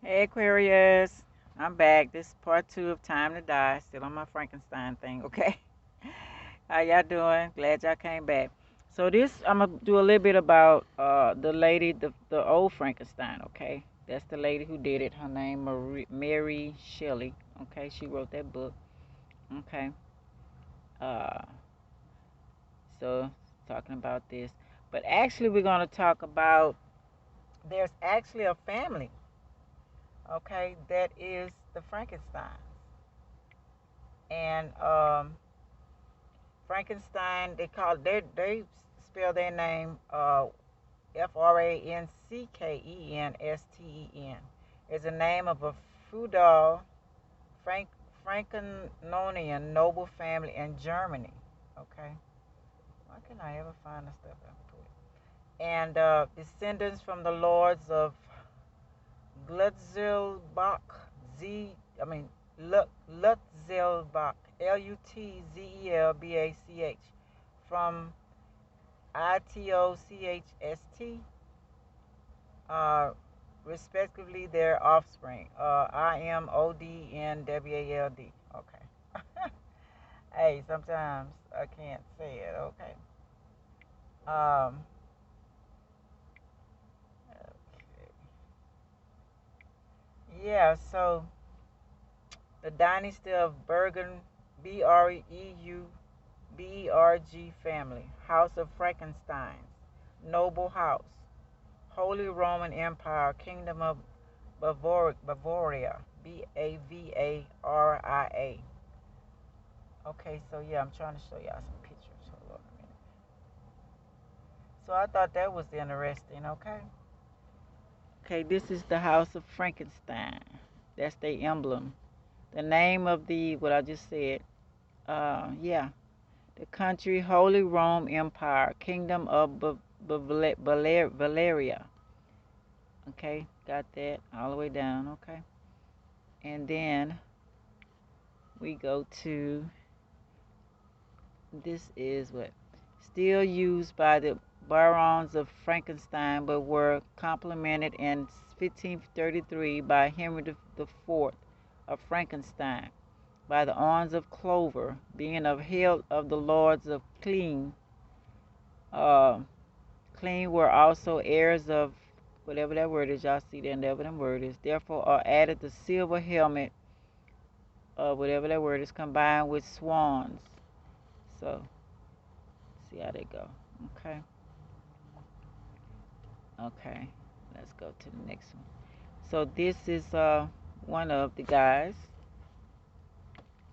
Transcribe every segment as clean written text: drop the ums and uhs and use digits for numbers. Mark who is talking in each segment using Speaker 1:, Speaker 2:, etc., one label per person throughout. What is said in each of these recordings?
Speaker 1: Hey Aquarius, I'm back. This is part 2 of Time to Die. Still on my Frankenstein thing, okay? How y'all doing? Glad y'all came back. So this, I'm gonna do a little bit about the lady, the old Frankenstein, okay? That's the lady who did it. Her name Mary Shelley, okay? She wrote that book, okay? Uh, so talking about this, but actually we're gonna talk about there's actually a family, okay? That is the Frankenstein. And Frankenstein, they spell their name Frankensten. Is the name of a feudal Frank Frankenonian noble family in Germany. Okay, why can I ever find the stuff I put? And descendants from the lords of Glutzelbach, I mean Lutzelbach, Lutzelbach, from Itochst, uh, respectively their offspring. Imodnwald. Okay. Hey, sometimes I can't say it. Okay. Um. Okay. Yeah. So the dynasty of Berg family, House of Frankenstein, noble house, Holy Roman Empire, Kingdom of Bavaria, Bavaria. Okay, so yeah, I'm trying to show y'all some pictures. Hold on a minute. So I thought that was interesting, okay? Okay, this is the House of Frankenstein. That's their emblem. The name of what I just said, yeah, the country, Holy Rome Empire, Kingdom of Valeria. Okay, got that all the way down, okay? And then we go to, this is what? Still used by the barons of Frankenstein, but were complemented in 1533 by Henry IV of Frankenstein, by the arms of Clover, being of hilt of the lords of Clean. Clean were also heirs of whatever that word is. Y'all see that, whatever that word is. Therefore are added the silver helmet of whatever that word is, combined with swans. So see how they go. Okay. Okay. Let's go to the next one. So this is one of the guys,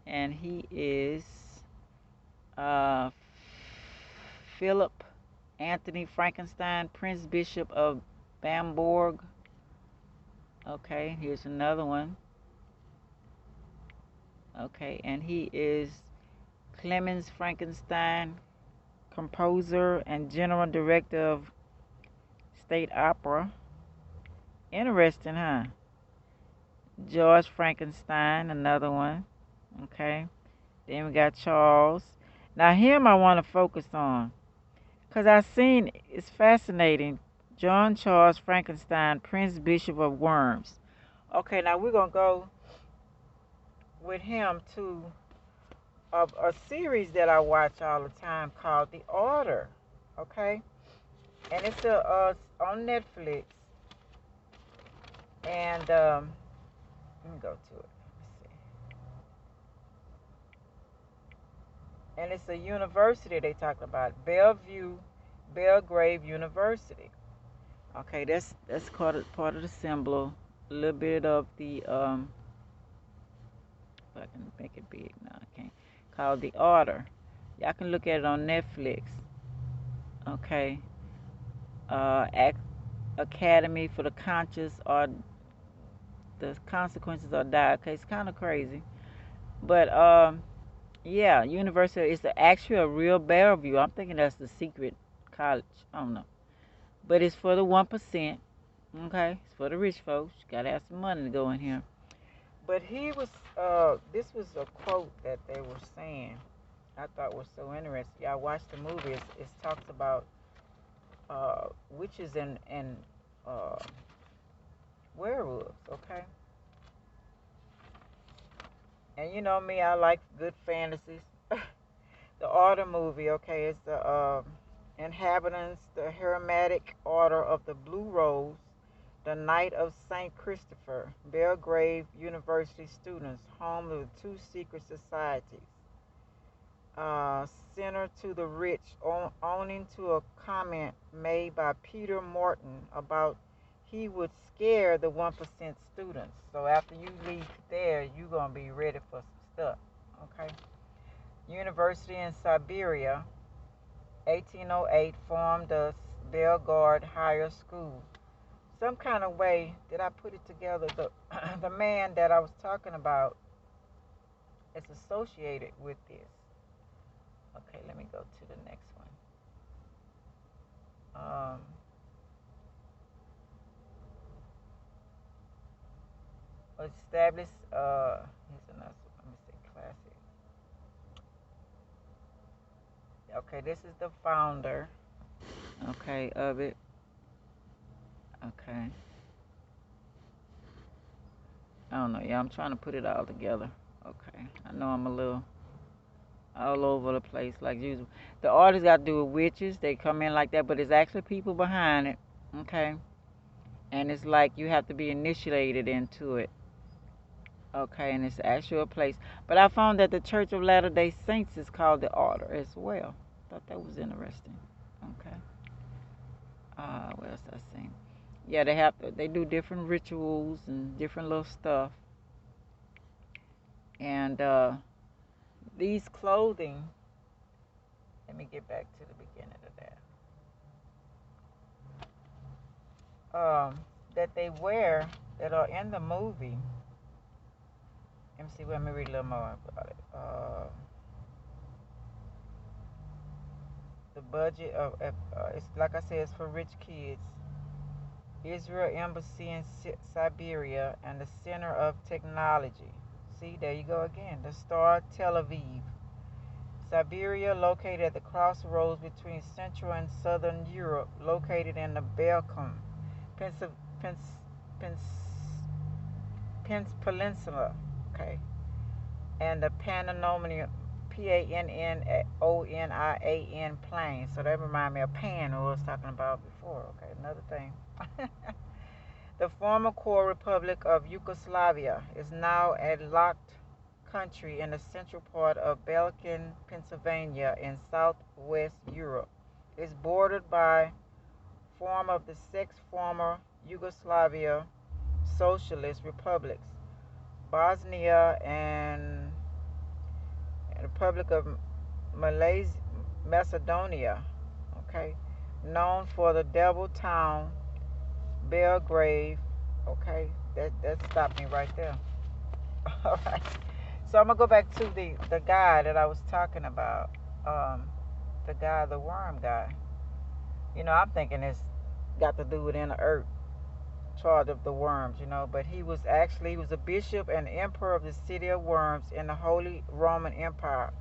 Speaker 1: and he is uh, Philip Anthony Frankenstein, Prince Bishop of Bamberg. Okay, here's another one. Okay, and he is Clemens Frankenstein, composer and general director of State Opera. Interesting, huh? George Frankenstein, another one. Okay. Then we got Charles. Now him I want to focus on, because I seen it's fascinating. John Charles Frankenstein, Prince Bishop of Worms. Okay, now we're gonna go with him to a series that I watch all the time called The Order. Okay, and it's on Netflix. And let me go to it. Let's see. And it's a university they talk about, Belgrave University. Okay, that's called part of the symbol. A little bit of the if I can make it big now, I can't. Called The Order. Y'all can look at it on Netflix. Okay. Academy for the Conscious, or the Consequences or Die. Okay, it's kind of crazy, but yeah, University is actually a real Bellevue. I'm thinking that's the secret college. I don't know, but it's for the 1%. Okay, it's for the rich folks. Gotta have some money to go in here. But he was, this was a quote that they were saying. I thought was so interesting. Y'all watched the movie. It talks about witches and werewolves, okay? And you know me, I like good fantasies. The Order movie, okay, it's the inhabitants, the Hermetic Order of the Blue Rose, the Knight of St. Christopher, Belgrave University students, home of the two secret societies. Center to the Rich, owning to a comment made by Peter Morton about he would scare the 1% students. So after you leave there, you're going to be ready for some stuff, okay? University in Siberia, 1808, formed a Belgrade Higher School. Some kind of way did I put it together? The man that I was talking about is associated with this. Okay, let me go to the next one. Established, here's another, let me see, classic. Okay, this is the founder, okay, of it. Okay. I don't know, yeah, I'm trying to put it all together. Okay, I know I'm a little all over the place like usual. The artists got to do with witches. They come in like that, but it's actually people behind it. Okay, and it's like you have to be initiated into it. Okay, and it's actually a place. But I found that the Church of Latter-day Saints is called the Order as well. Thought that was interesting. Okay. What else I seen? Yeah, they do different rituals and different little stuff. And these clothing. Let me get back to the beginning of that. That they wear that are in the movie. Let me see. Let me read a little more about it. The budget of it's like I said, it's for rich kids. Israel Embassy in Siberia and the Center of Technology. See, there you go again. The Star Tel Aviv. Siberia, located at the crossroads between Central and Southern Europe, located in the Balkan Peninsula, okay, and the Pannonian Pannonian plain. So that reminds me of Pan, who I was talking about before. Okay, another thing. The former core republic of Yugoslavia is now a locked country in the central part of Balkan, Pennsylvania, in southwest Europe. It's bordered by of the six former Yugoslavia socialist republics, Bosnia and Republic of Macedonia, okay, known for the devil town, Belgrave, okay, that stopped me right there. All right, so I'm gonna go back to the guy that I was talking about, the worm guy. You know, I'm thinking it's got to do with inner earth, charge of the worms, but he was a bishop and emperor of the city of Worms in the Holy Roman Empire.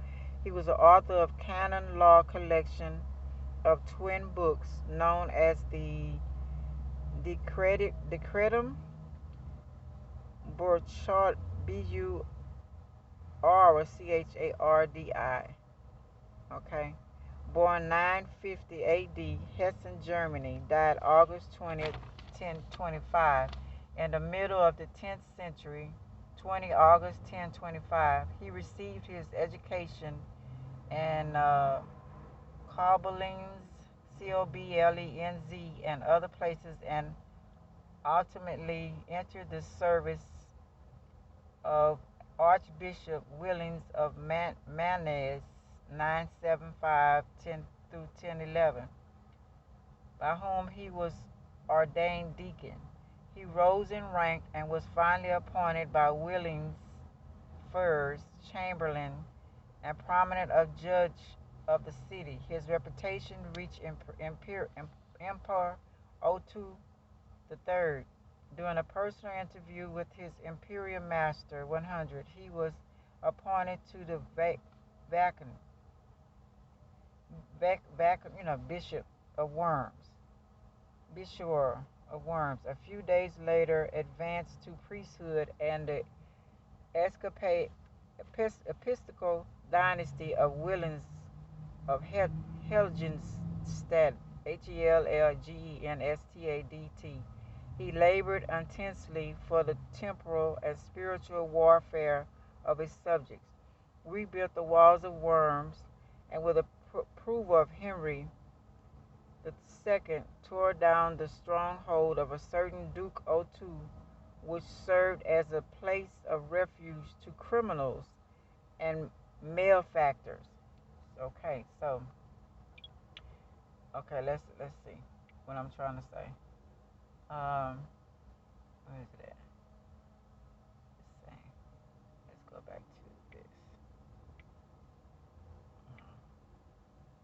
Speaker 1: He was the author of canon law collection of twin books known as the Decretum Burchard, Burchardi, okay? Born 950 AD, Hessen, Germany, died August 20th, 1025. In the middle of the 10th century, 20 August 1025, he received his education in Koblenz, Coblenz, and other places, and ultimately entered the service of Archbishop Willings of Mannes, 975 10 through 1011, by whom he was ordained deacon. He rose in rank and was finally appointed by Willings first chamberlain and prominent of judge of the city. His reputation reached Emperor Otto III. During a personal interview with his imperial master, 100, he was appointed to the Bishop of Worms. Bishop of worms. A few days later, advanced to priesthood and the episcopal dynasty of Willens of Helgenstadt, Helgenstadt. He labored intensely for the temporal and spiritual warfare of his subjects, rebuilt the walls of Worms, and with the approval of Henry II, tore down the stronghold of a certain Duke p.2, which served as a place of refuge to criminals and malefactors. Let's see what I'm trying to say. Where is it at? Let's go back to this.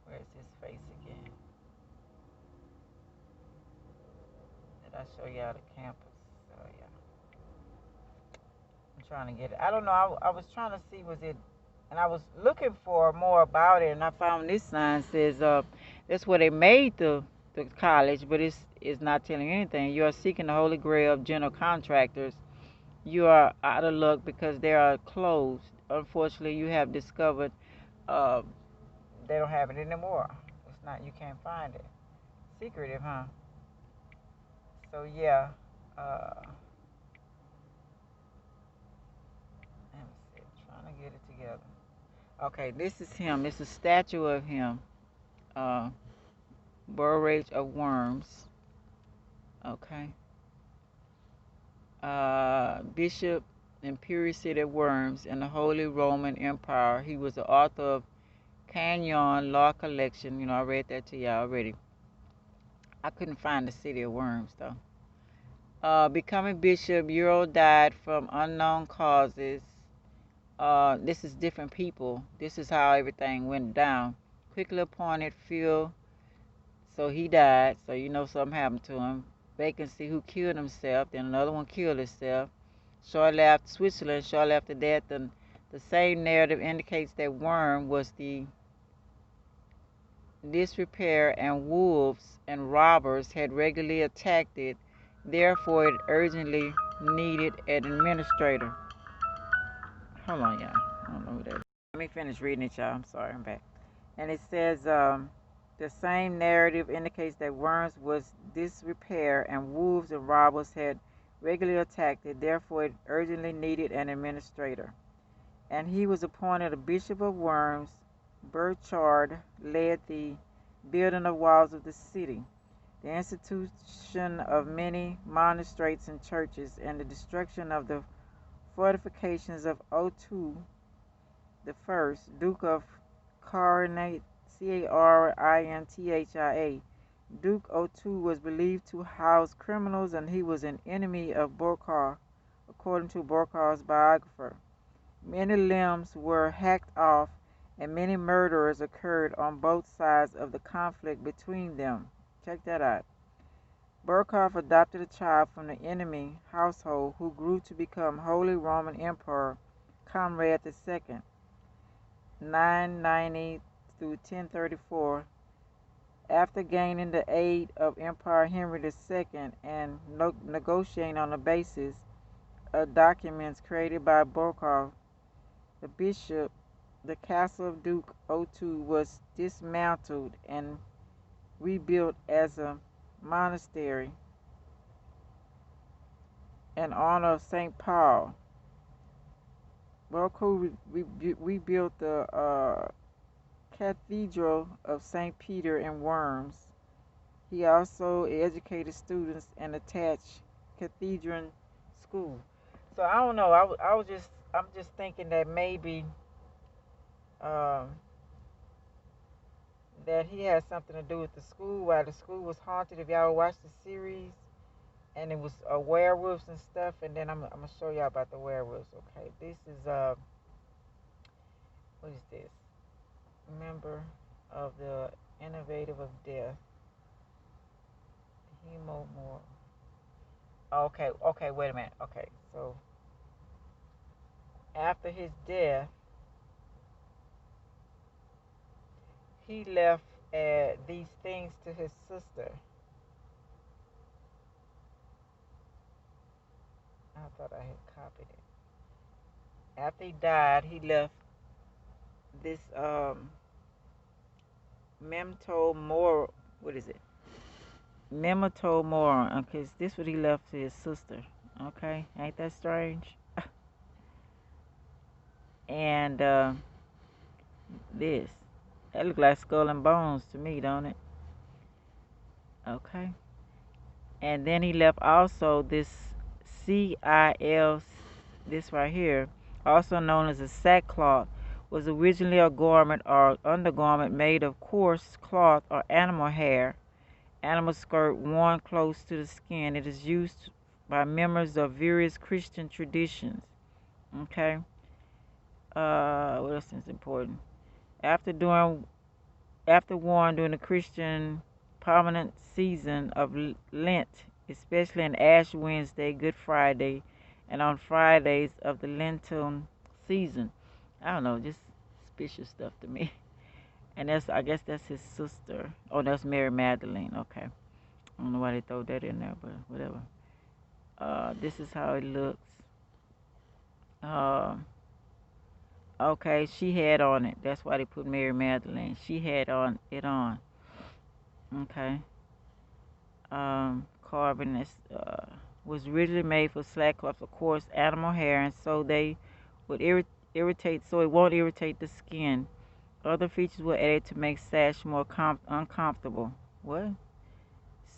Speaker 1: Where's his face again? Did I show y'all the campus? Oh yeah. I'm trying to get it. I don't know. I was trying to see was it, and I was looking for more about it, and I found this sign says that's where they made the college, but it's not telling you anything. You are seeking the holy grail of general contractors. You are out of luck because they are closed. Unfortunately, you have discovered uh, they don't have it anymore. It's not. You can't find it. Secretive, huh? So yeah. Let me see. I'm trying to get it together. Okay, this is him. It's a statue of him. Uh, Burrage of Worms. Okay. Bishop in Puri City of Worms in the Holy Roman Empire. He was the author of Canyon Law Collection. You know, I read that to y'all already. I couldn't find the city of Worms though. Becoming bishop, Euro died from unknown causes. This is different people. This is how everything went down. Quickly appointed Phil, so he died. So you know something happened to him. Vacancy, who killed himself. Then another one killed himself. Shortly after Switzerland, shortly after that, the same narrative indicates that Worm was the disrepair and wolves and robbers had regularly attacked it. Therefore, it urgently needed an administrator. Hold on, y'all. I don't know who that is. Let me finish reading it, y'all. I'm sorry, I'm back. And it says the same narrative indicates that Worms was disrepair and wolves and robbers had regularly attacked it. Therefore, it urgently needed an administrator. And he was appointed a bishop of Worms. Burchard led the building of walls of the city, the institution of many monasteries and churches, and the destruction of the fortifications of Otto the First, Duke of Carinthia. Carinthia. Duke Otto was believed to house criminals, and he was an enemy of Borkar, according to Borkar's biographer. Many limbs were hacked off, and many murders occurred on both sides of the conflict between them. Check that out. Burkhardt adopted a child from the enemy household who grew to become Holy Roman Emperor Conrad II, 990 through 1034. After gaining the aid of Emperor Henry II and negotiating on the basis of documents created by Burkhardt, the bishop, the castle of Duke Otto was dismantled and rebuilt as a monastery in honor of St. Paul. Burkhardt rebuilt the Cathedral of St. Peter in Worms. He also educated students and attached Cathedral School. So I don't know. I'm just thinking that maybe um, that he had something to do with the school. While the school was haunted, if y'all watched the series, and it was werewolves and stuff. And then I'm gonna show y'all about the werewolves. Okay, this is what is this? Member of the Innovative of Death. Hemomore. Okay, wait a minute. Okay, so after his death, he left these things to his sister. I thought I had copied it. After he died, he left this memento mor. What is it? Memento mori. Okay, this what he left to his sister. Okay, ain't that strange? And this. That look like skull and bones to me, don't it? Okay. And then he left also this CIL, this right here, also known as a sackcloth, was originally a garment or undergarment made of coarse cloth or animal hair, animal skirt worn close to the skin. It is used by members of various Christian traditions. Okay. What else is important? After doing After worn during the Christian prominent season of Lent, especially on Ash Wednesday, Good Friday, and on Fridays of the Lenten season. I don't know, just suspicious stuff to me. And I guess that's his sister. Oh, that's Mary Magdalene. Okay. I don't know why they throw that in there, but whatever. This is how it looks. Uh, okay, she had on it. That's why they put Mary Magdalene. She had on it on. Okay. Carbon was originally made for sackcloth, of course, animal hair, and so they would irritate, so it won't irritate the skin. Other features were added to make sash more uncomfortable. What?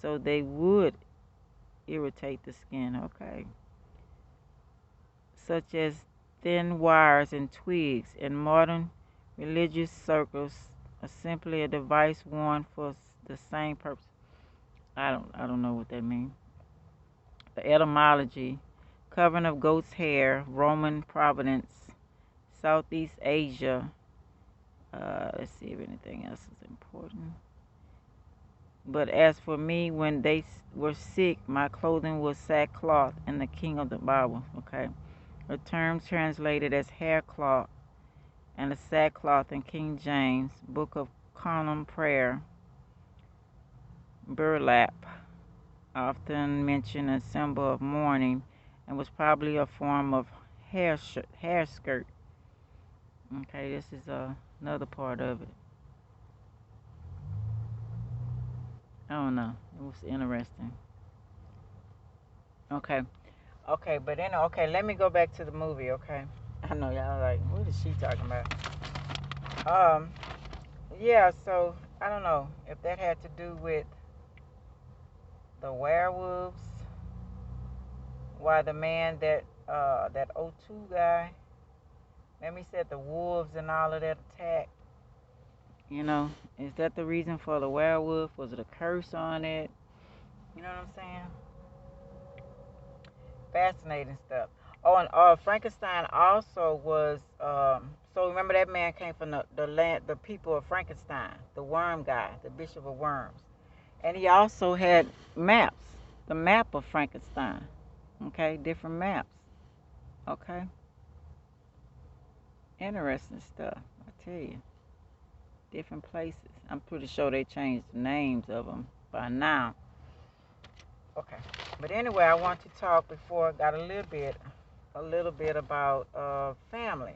Speaker 1: So they would irritate the skin, okay. Such as thin wires and twigs. In modern religious circles, are simply a device worn for the same purpose. I don't know what that means. The etymology, covering of goat's hair, Roman providence, Southeast Asia. Let's see if anything else is important. But as for me, when they were sick, my clothing was sackcloth in the King of the Bible. Okay, a term translated as haircloth and a sackcloth in King James, Book of Common Prayer, burlap, often mentioned a symbol of mourning, and was probably a form of hair skirt. Okay, this is another part of it. I don't know. It was interesting. Okay, okay, but then okay, let me go back to the movie. Okay, I know y'all like, what is she talking about? Um, yeah. So I don't know if that had to do with the werewolves. Why the man that O2 guy, let me said the wolves and all of that attack. You know, is that the reason for the werewolf? Was it a curse on it? You know what I'm saying? Fascinating stuff. Oh, and Frankenstein also was. So remember that man came from the land, the people of Frankenstein, the worm guy, the Bishop of Worms, and he also had maps, the map of Frankenstein. Okay, different maps. Okay, interesting stuff. I tell you, different places. I'm pretty sure they changed the names of them by now. Okay, but anyway, I want to talk before I got a little bit about family.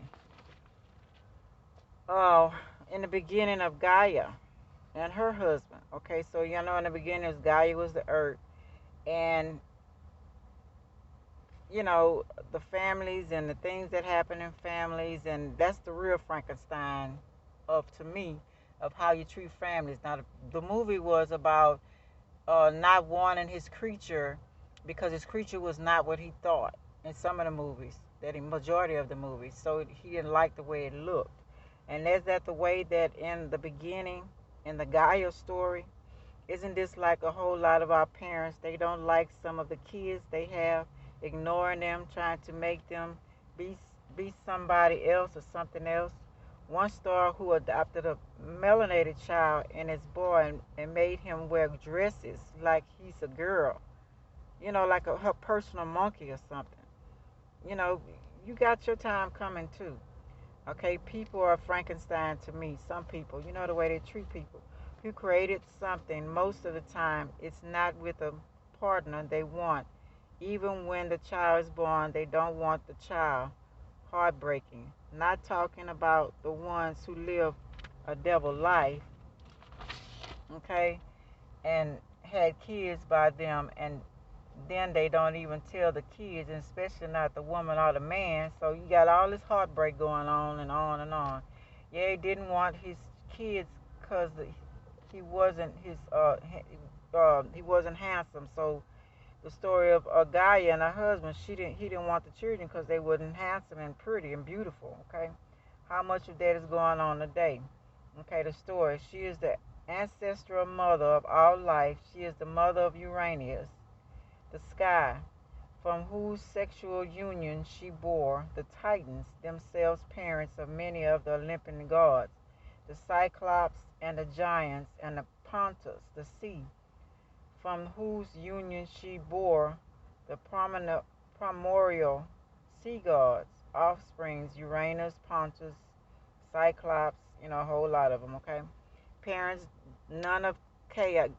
Speaker 1: Oh, in the beginning of Gaia and her husband. Okay, so you know in the beginning Gaia was the earth, and you know the families and the things that happen in families, and that's the real Frankenstein of to me of how you treat families. Now the movie was about not wanting his creature because his creature was not what he thought in some of the movies, that in majority of the movies. So he didn't like the way it looked. And is that the way that in the beginning, in the Gaia story, isn't this like a whole lot of our parents? They don't like some of the kids they have, ignoring them, trying to make them be be somebody else or something else. One star who adopted a melanated child and his boy and made him wear dresses like he's a girl, you know, like her personal monkey or something. You know, you got your time coming too. Okay, people are Frankenstein to me. Some people, you know the way they treat people. You created something, most of the time it's not with a partner they want. Even when the child is born, they don't want the child. Heartbreaking. Not talking about the ones who live a devil life, okay, and had kids by them, and then they don't even tell the kids, and especially not the woman or the man. So you got all this heartbreak going on and on and on. Yeah, he didn't want his kids because he wasn't he wasn't handsome. So the story of Gaia and her husband, he didn't want the children because they wasn't handsome and pretty and beautiful. Okay, how much of that is going on today? Okay, the story. She is the ancestral mother of all life. She is the mother of Uranus, the sky, from whose sexual union she bore the Titans, themselves parents of many of the Olympian gods, the Cyclops and the giants, and the Pontus, the sea, from whose union she bore the primordial sea gods, offsprings, Uranus, Pontus, Cyclops, a whole lot of them, okay? Parents, none of chaos,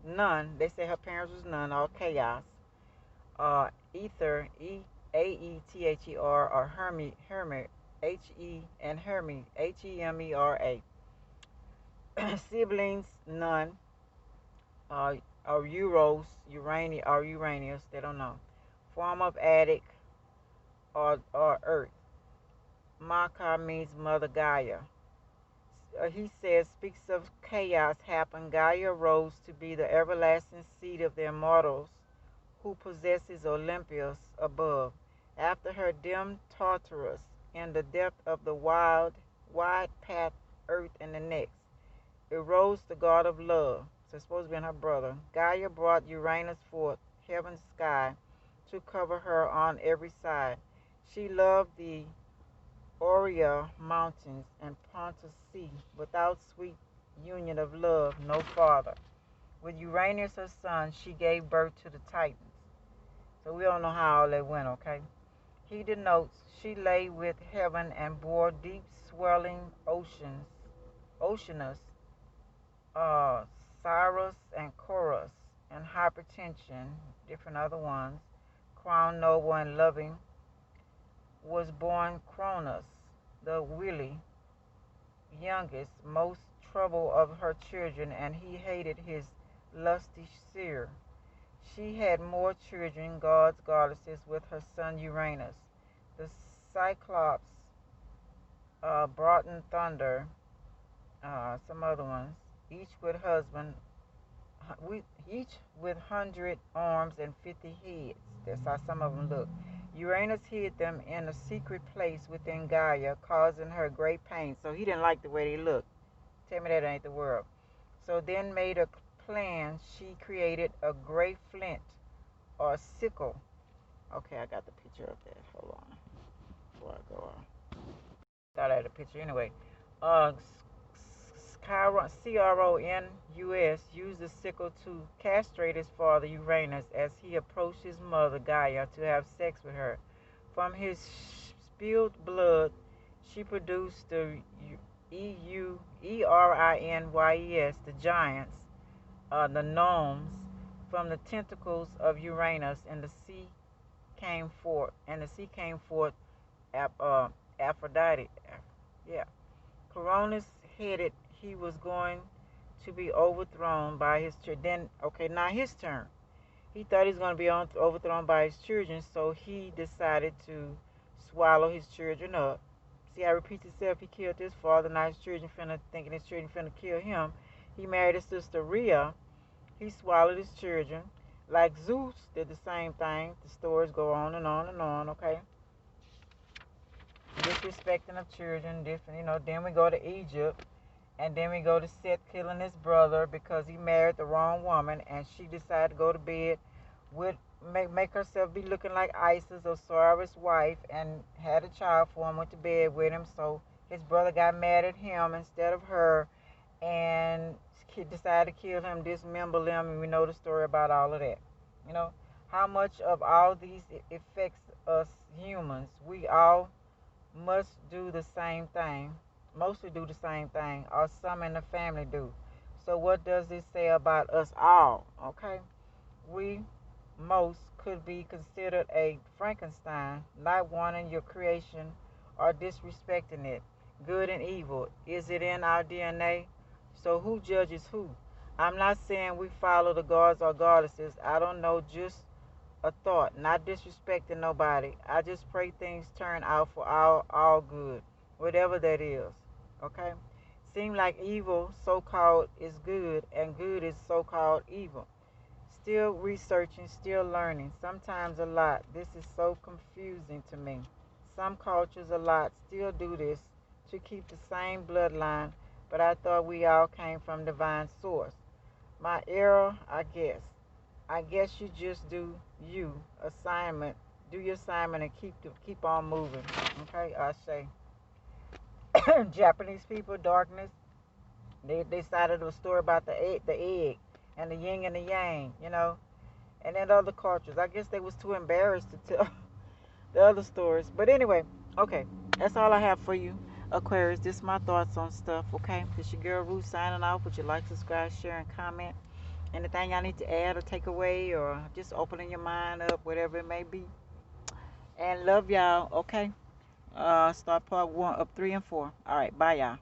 Speaker 1: none, they say her parents was none, all chaos. Ether, Aether, or Hermit, and Hermes, Hemera. Siblings, none. Or Uranus, they don't know. Form of attic or earth. Maka means Mother Gaia. He says, speaks of chaos happened. Gaia rose to be the everlasting seed of the immortals who possesses Olympus above. After her dim Tartarus in the depth of the wide path earth in the next. Arose the god of love, so it's supposed to be her brother. Gaia brought Uranus forth, heaven's sky, to cover her on every side. She loved the Aurea mountains and Pontus sea, without sweet union of love, no father. With Uranus her son, she gave birth to the Titans. So we don't know how all that went, okay? He denotes she lay with heaven and bore deep swelling oceanus, uh, Cyrus and Chorus, and hypertension, different other ones. Crown noble and loving, was born Cronus, the wily, youngest, most trouble of her children, and he hated his lusty seer. She had more children, gods, goddesses, with her son Uranus. The Cyclops, brought in thunder, some other ones, each with husband, each with 100 arms and 50 heads. That's how some of them look. Uranus hid them in a secret place within Gaia, causing her great pain. So he didn't like the way they looked. Tell me that ain't the world. So then made a plan. She created a great flint or sickle. Okay, I got the picture of that. Hold on. Before I go on. Thought I had a picture anyway. Uh, Cronus used the sickle to castrate his father Uranus as he approached his mother Gaia to have sex with her. From his spilled blood, she produced the Erinyes, the giants, the gnomes. From the tentacles of Uranus, and the sea came forth, Aphrodite. Yeah. Cronus headed, he was going to be overthrown by his children. Then, okay, now his turn. He thought he was going to be overthrown by his children, so he decided to swallow his children up. See how it repeats itself? He killed his father, now his children thinking his children finna kill him. He married his sister Rhea. He swallowed his children. Like Zeus did the same thing. The stories go on and on and on, okay? Disrespecting of children, different, then we go to Egypt, and then we go to Seth killing his brother because he married the wrong woman, and she decided to go to bed with, make herself be looking like Isis, Osiris' wife, and had a child for him, went to bed with him, so his brother got mad at him instead of her, and he decided to kill him, dismember him, and we know the story about all of that. How much of all these affects us humans? We all must do the same thing, mostly do the same thing, or some in the family do. So what does this say about us all? Okay, we most could be considered a Frankenstein, not wanting your creation or disrespecting it. Good and evil, is it in our DNA? So who judges who? I'm not saying we follow the gods or goddesses. I don't know, just a thought, not disrespecting nobody. I just pray things turn out for all good, whatever that is. Okay? Seem like evil, so called, is good, and good is so called evil. Still researching, still learning, sometimes a lot. This is so confusing to me. Some cultures a lot still do this to keep the same bloodline, but I thought we all came from divine source. My error, I guess. I guess you just do do your assignment and keep on moving. Okay, I say. Japanese people, darkness. They cited a story about the egg and the yin and the yang, and then other cultures. I guess they was too embarrassed to tell the other stories. But anyway, okay, that's all I have for you, Aquarius. This is my thoughts on stuff. Okay, this your girl Ruth signing off. Would you like, subscribe, share, and comment? Anything y'all need to add or take away, or just opening your mind up, whatever it may be. And love y'all. Okay. Start part 1 up 3 and 4. All right. Bye, y'all.